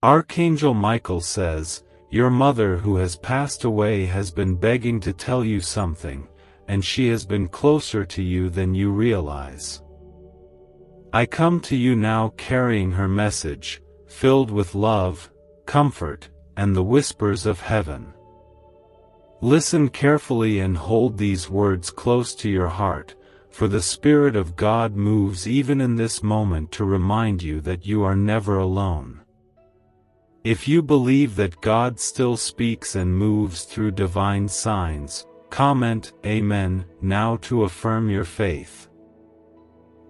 Archangel Michael says, "Your mother who has passed away has been begging to tell you something, and she has been closer to you than you realize. I come to you now carrying her message, filled with love, comfort, and the whispers of heaven. Listen carefully and hold these words close to your heart, for the Spirit of God moves even in this moment to remind you that you are never alone. If you believe that God still speaks and moves through divine signs, comment Amen now to affirm your faith.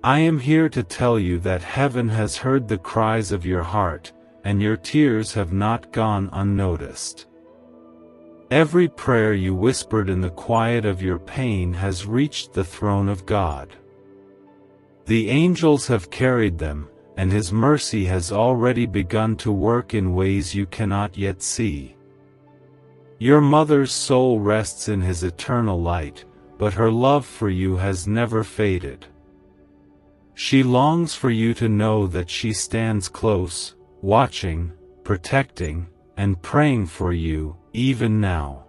I am here to tell you that heaven has heard the cries of your heart, and your tears have not gone unnoticed. Every prayer you whispered in the quiet of your pain has reached the throne of God. The angels have carried them, and His mercy has already begun to work in ways you cannot yet see. Your mother's soul rests in His eternal light, but her love for you has never faded. She longs for you to know that she stands close, watching, protecting, and praying for you, even now.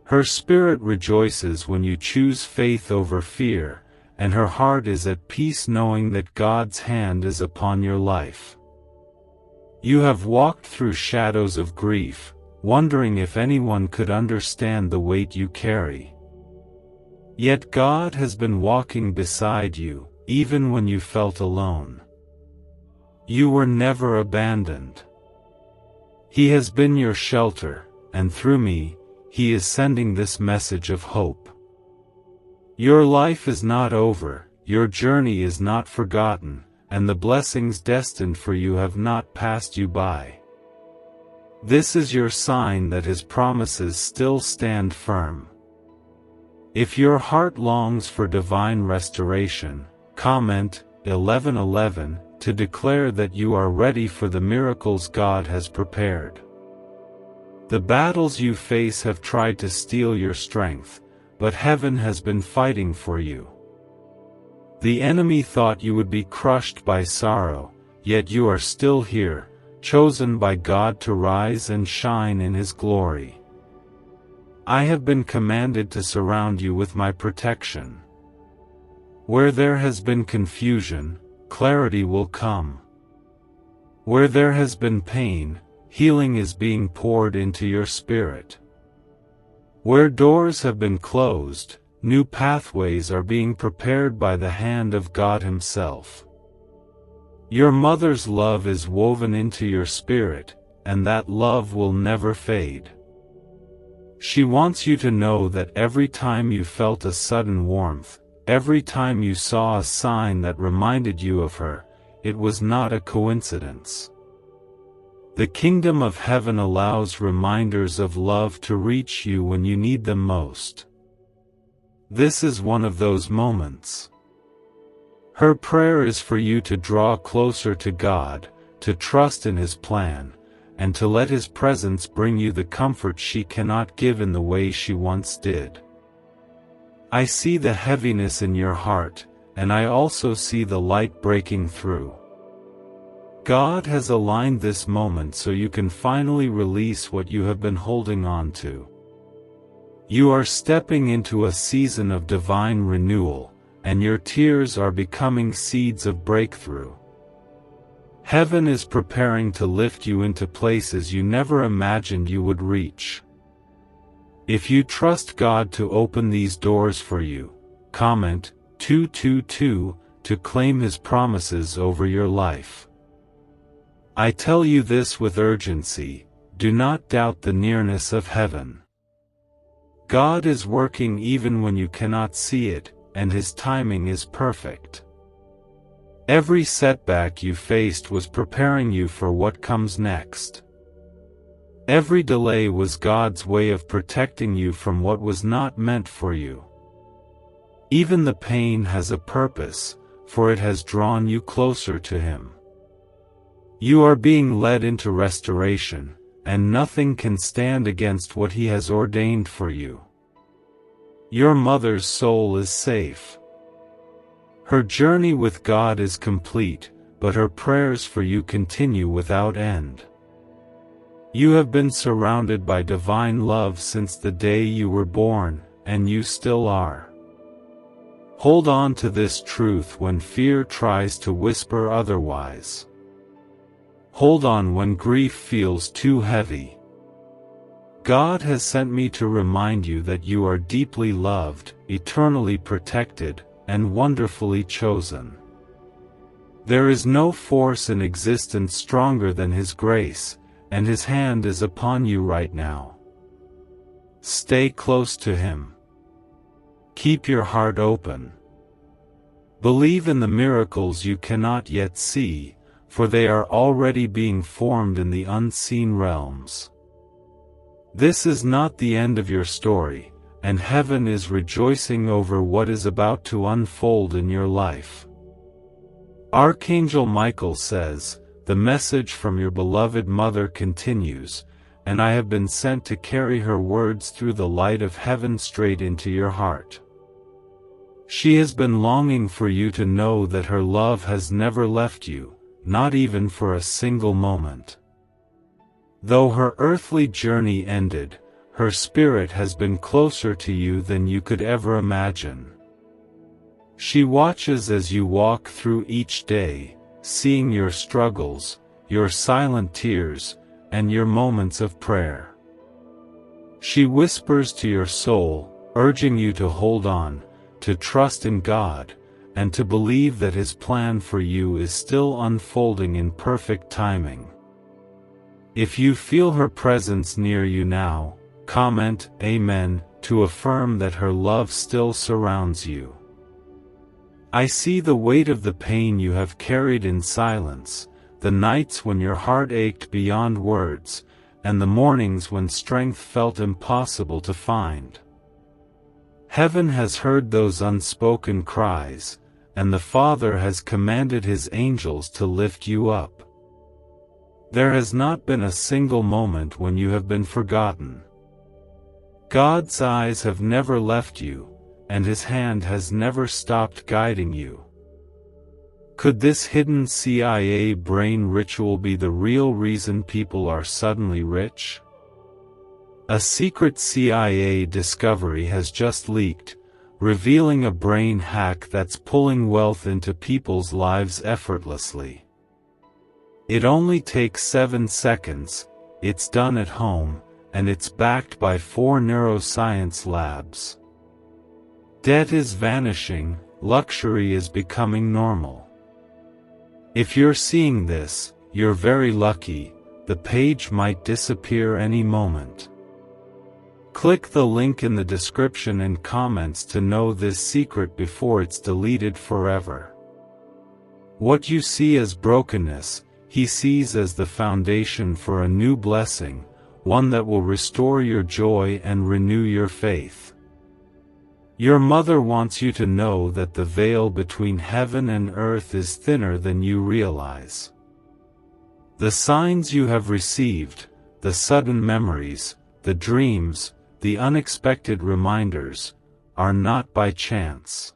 Her spirit rejoices when you choose faith over fear, and her heart is at peace knowing that God's hand is upon your life. You have walked through shadows of grief, wondering if anyone could understand the weight you carry. Yet God has been walking beside you, even when you felt alone. You were never abandoned. He has been your shelter, and through me, He is sending this message of hope. Your life is not over, your journey is not forgotten, and the blessings destined for you have not passed you by. This is your sign that His promises still stand firm. If your heart longs for divine restoration, comment 1111 to declare that you are ready for the miracles God has prepared. The battles you face have tried to steal your strength, but heaven has been fighting for you. The enemy thought you would be crushed by sorrow, yet you are still here, chosen by God to rise and shine in His glory. I have been commanded to surround you with my protection. Where there has been confusion, clarity will come. Where there has been pain, healing is being poured into your spirit. Where doors have been closed, new pathways are being prepared by the hand of God Himself. Your mother's love is woven into your spirit, and that love will never fade. She wants you to know that every time you felt a sudden warmth, every time you saw a sign that reminded you of her, it was not a coincidence. The kingdom of heaven allows reminders of love to reach you when you need them most. This is one of those moments. Her prayer is for you to draw closer to God, to trust in His plan, and to let His presence bring you the comfort she cannot give in the way she once did. I see the heaviness in your heart, and I also see the light breaking through. God has aligned this moment so you can finally release what you have been holding on to. You are stepping into a season of divine renewal, and your tears are becoming seeds of breakthrough. Heaven is preparing to lift you into places you never imagined you would reach. If you trust God to open these doors for you, comment 222 to claim His promises over your life. I tell you this with urgency, do not doubt the nearness of heaven. God is working even when you cannot see it, and His timing is perfect. Every setback you faced was preparing you for what comes next. Every delay was God's way of protecting you from what was not meant for you. Even the pain has a purpose, for it has drawn you closer to Him. You are being led into restoration, and nothing can stand against what He has ordained for you. Your mother's soul is safe. Her journey with God is complete, but her prayers for you continue without end. You have been surrounded by divine love since the day you were born, and you still are. Hold on to this truth when fear tries to whisper otherwise. Hold on when grief feels too heavy. God has sent me to remind you that you are deeply loved, eternally protected, and wonderfully chosen. There is no force in existence stronger than His grace, and His hand is upon you right now. Stay close to Him. Keep your heart open. Believe in the miracles you cannot yet see, for they are already being formed in the unseen realms. This is not the end of your story, and heaven is rejoicing over what is about to unfold in your life. Archangel Michael says, "The message from your beloved mother continues, and I have been sent to carry her words through the light of heaven straight into your heart." She has been longing for you to know that her love has never left you, not even for a single moment. Though her earthly journey ended, her spirit has been closer to you than you could ever imagine. She watches as you walk through each day, seeing your struggles, your silent tears, and your moments of prayer. She whispers to your soul, urging you to hold on, to trust in God, and to believe that His plan for you is still unfolding in perfect timing. If you feel her presence near you now, comment "Amen" to affirm that her love still surrounds you. I see the weight of the pain you have carried in silence, the nights when your heart ached beyond words, and the mornings when strength felt impossible to find. Heaven has heard those unspoken cries, and the Father has commanded His angels to lift you up. There has not been a single moment when you have been forgotten. God's eyes have never left you, and His hand has never stopped guiding you. Could this hidden CIA brain ritual be the real reason people are suddenly rich? A secret CIA discovery has just leaked, revealing a brain hack that's pulling wealth into people's lives effortlessly. It only takes 7 seconds, it's done at home, and it's backed by 4 neuroscience labs. Debt is vanishing, luxury is becoming normal. If you're seeing this, you're very lucky, the page might disappear any moment. Click the link in the description and comments to know this secret before it's deleted forever. What you see as brokenness, He sees as the foundation for a new blessing, one that will restore your joy and renew your faith. Your mother wants you to know that the veil between heaven and earth is thinner than you realize. The signs you have received, the sudden memories, the dreams, the unexpected reminders, are not by chance.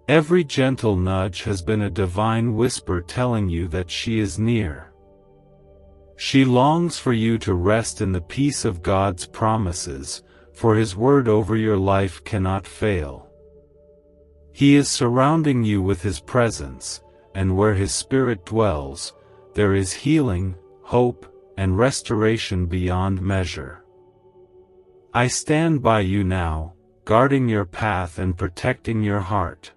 Every gentle nudge has been a divine whisper telling you that she is near. She longs for you to rest in the peace of God's promises, for His word over your life cannot fail. He is surrounding you with His presence, and where His Spirit dwells, there is healing, hope, and restoration beyond measure. I stand by you now, guarding your path and protecting your heart.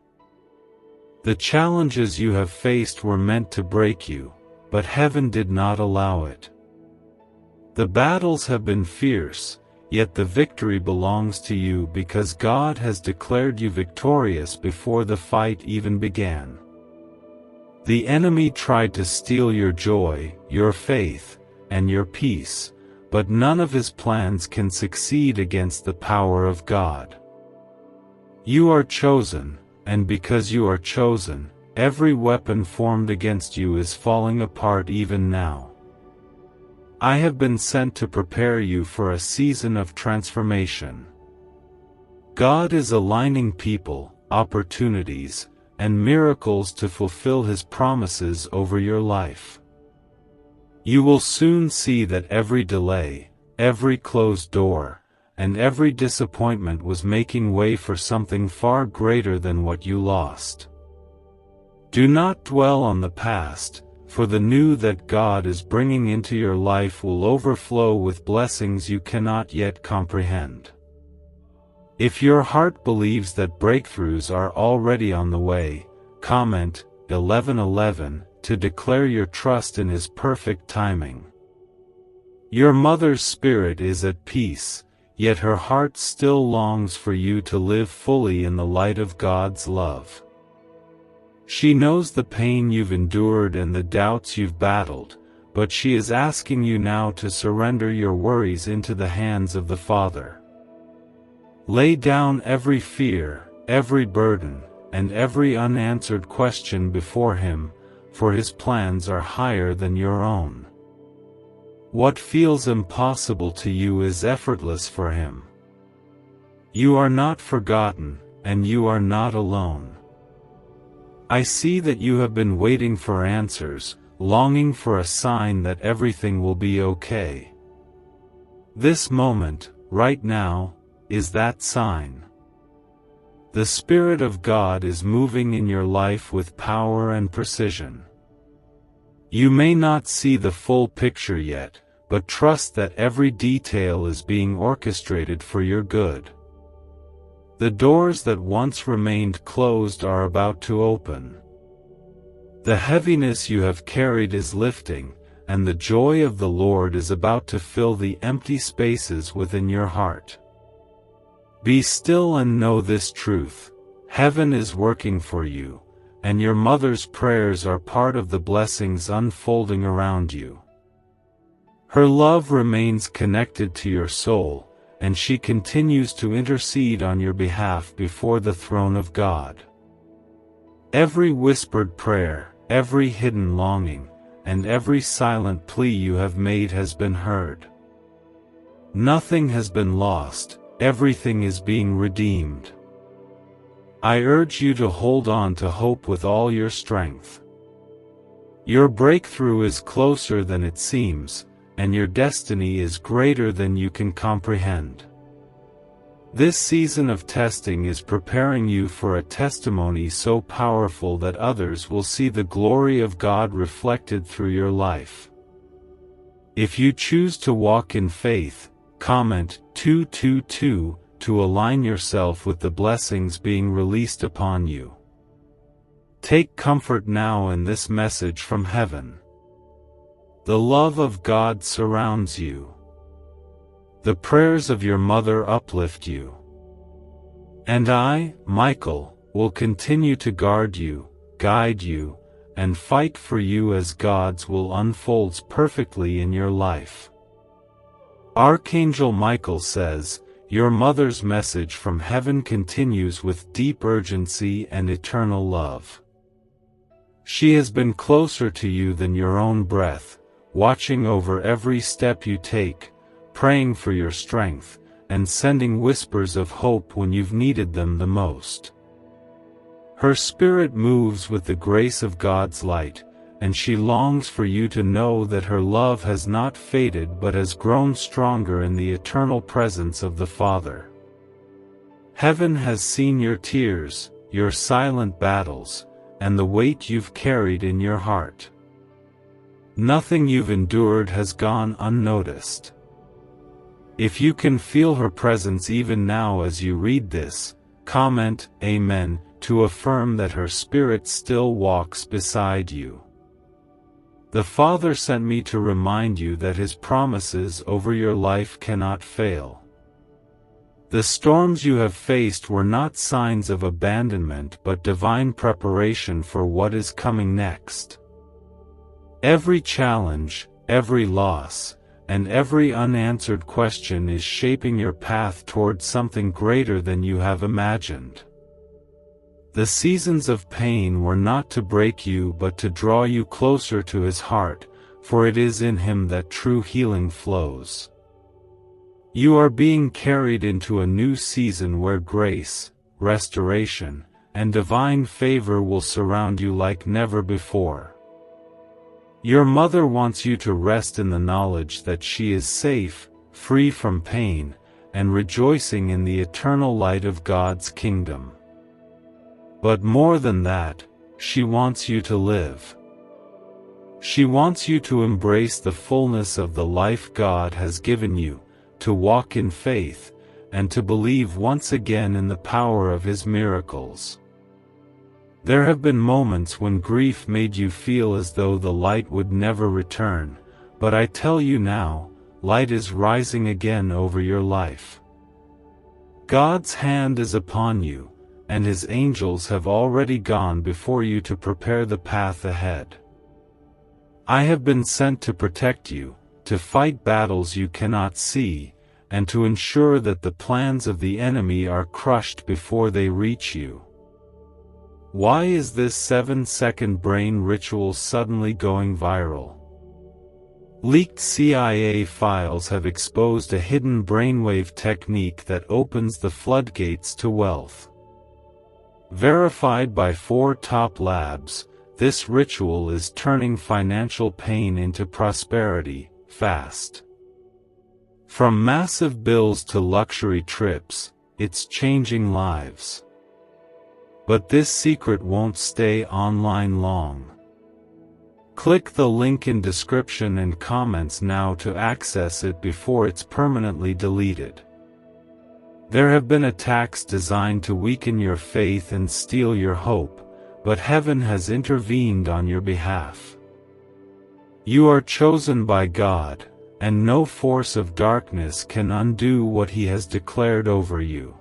The challenges you have faced were meant to break you, but heaven did not allow it. The battles have been fierce, yet the victory belongs to you because God has declared you victorious before the fight even began. The enemy tried to steal your joy, your faith, and your peace, but none of his plans can succeed against the power of God. You are chosen, and because you are chosen, every weapon formed against you is falling apart even now. I have been sent to prepare you for a season of transformation. God is aligning people, opportunities, and miracles to fulfill His promises over your life. You will soon see that every delay, every closed door, and every disappointment was making way for something far greater than what you lost. Do not dwell on the past, for the new that God is bringing into your life will overflow with blessings you cannot yet comprehend. If your heart believes that breakthroughs are already on the way, comment 11:11 to declare your trust in His perfect timing. Your mother's spirit is at peace, yet her heart still longs for you to live fully in the light of God's love. She knows the pain you've endured and the doubts you've battled, but she is asking you now to surrender your worries into the hands of the Father. Lay down every fear, every burden, and every unanswered question before Him, for His plans are higher than your own. What feels impossible to you is effortless for Him. You are not forgotten, and you are not alone. I see that you have been waiting for answers, longing for a sign that everything will be okay. This moment, right now, is that sign. The Spirit of God is moving in your life with power and precision. You may not see the full picture yet, but trust that every detail is being orchestrated for your good. The doors that once remained closed are about to open. The heaviness you have carried is lifting, and the joy of the Lord is about to fill the empty spaces within your heart. Be still and know this truth: heaven is working for you, and your mother's prayers are part of the blessings unfolding around you. Her love remains connected to your soul, and she continues to intercede on your behalf before the throne of God. Every whispered prayer, every hidden longing, and every silent plea you have made has been heard. Nothing has been lost, everything is being redeemed. I urge you to hold on to hope with all your strength. Your breakthrough is closer than it seems, and your destiny is greater than you can comprehend. This season of testing is preparing you for a testimony so powerful that others will see the glory of God reflected through your life. If you choose to walk in faith, comment 222 to align yourself with the blessings being released upon you. Take comfort now in this message from heaven. The love of God surrounds you. The prayers of your mother uplift you. And I, Michael, will continue to guard you, guide you, and fight for you as God's will unfolds perfectly in your life. Archangel Michael says, your mother's message from heaven continues with deep urgency and eternal love. She has been closer to you than your own breath, watching over every step you take, praying for your strength, and sending whispers of hope when you've needed them the most. Her spirit moves with the grace of God's light, and she longs for you to know that her love has not faded but has grown stronger in the eternal presence of the Father. Heaven has seen your tears, your silent battles, and the weight you've carried in your heart. Nothing you've endured has gone unnoticed. If you can feel her presence even now as you read this, comment Amen to affirm that her spirit still walks beside you. The Father sent me to remind you that His promises over your life cannot fail. The storms you have faced were not signs of abandonment but divine preparation for what is coming next. Every challenge, every loss, and every unanswered question is shaping your path toward something greater than you have imagined. The seasons of pain were not to break you but to draw you closer to His heart, for it is in Him that true healing flows. You are being carried into a new season where grace, restoration, and divine favor will surround you like never before. Your mother wants you to rest in the knowledge that she is safe, free from pain, and rejoicing in the eternal light of God's kingdom. But more than that, she wants you to live. She wants you to embrace the fullness of the life God has given you, to walk in faith, and to believe once again in the power of His miracles. There have been moments when grief made you feel as though the light would never return, but I tell you now, light is rising again over your life. God's hand is upon you, and His angels have already gone before you to prepare the path ahead. I have been sent to protect you, to fight battles you cannot see, and to ensure that the plans of the enemy are crushed before they reach you. Why is this 7-second brain ritual suddenly going viral? Leaked CIA files have exposed a hidden brainwave technique that opens the floodgates to wealth. Verified by 4 top labs, this ritual is turning financial pain into prosperity, fast. From massive bills to luxury trips, it's changing lives. But this secret won't stay online long. Click the link in description and comments now to access it before it's permanently deleted. There have been attacks designed to weaken your faith and steal your hope, but heaven has intervened on your behalf. You are chosen by God, and no force of darkness can undo what He has declared over you.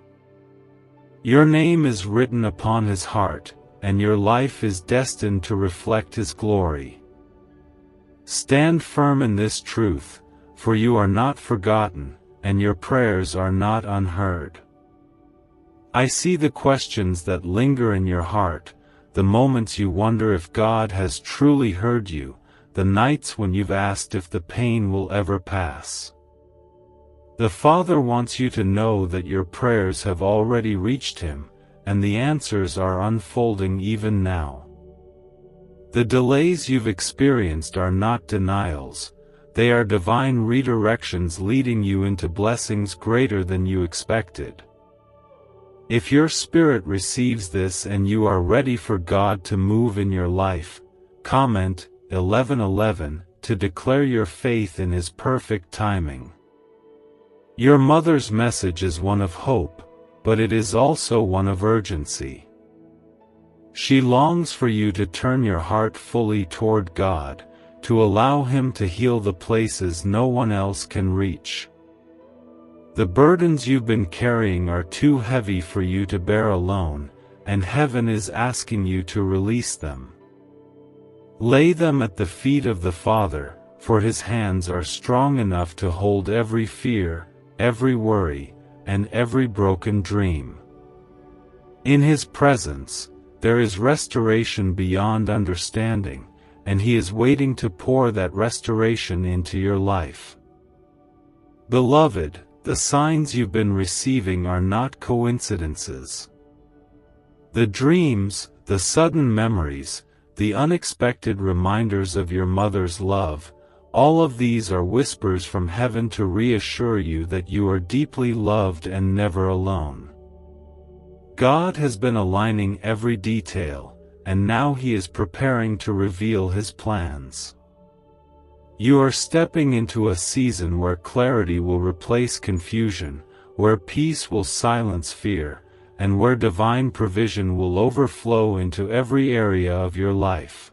Your name is written upon His heart, and your life is destined to reflect His glory. Stand firm in this truth, for you are not forgotten, and your prayers are not unheard. I see the questions that linger in your heart, the moments you wonder if God has truly heard you, the nights when you've asked if the pain will ever pass. The Father wants you to know that your prayers have already reached Him, and the answers are unfolding even now. The delays you've experienced are not denials, they are divine redirections leading you into blessings greater than you expected. If your spirit receives this and you are ready for God to move in your life, comment 1111 to declare your faith in His perfect timing. Your mother's message is one of hope, but it is also one of urgency. She longs for you to turn your heart fully toward God, to allow Him to heal the places no one else can reach. The burdens you've been carrying are too heavy for you to bear alone, and heaven is asking you to release them. Lay them at the feet of the Father, for His hands are strong enough to hold every fear, every worry, and every broken dream. In His presence, there is restoration beyond understanding, and He is waiting to pour that restoration into your life. Beloved, the signs you've been receiving are not coincidences. The dreams, the sudden memories, the unexpected reminders of your mother's love, all of these are whispers from heaven to reassure you that you are deeply loved and never alone. God has been aligning every detail, and now He is preparing to reveal His plans. You are stepping into a season where clarity will replace confusion, where peace will silence fear, and where divine provision will overflow into every area of your life.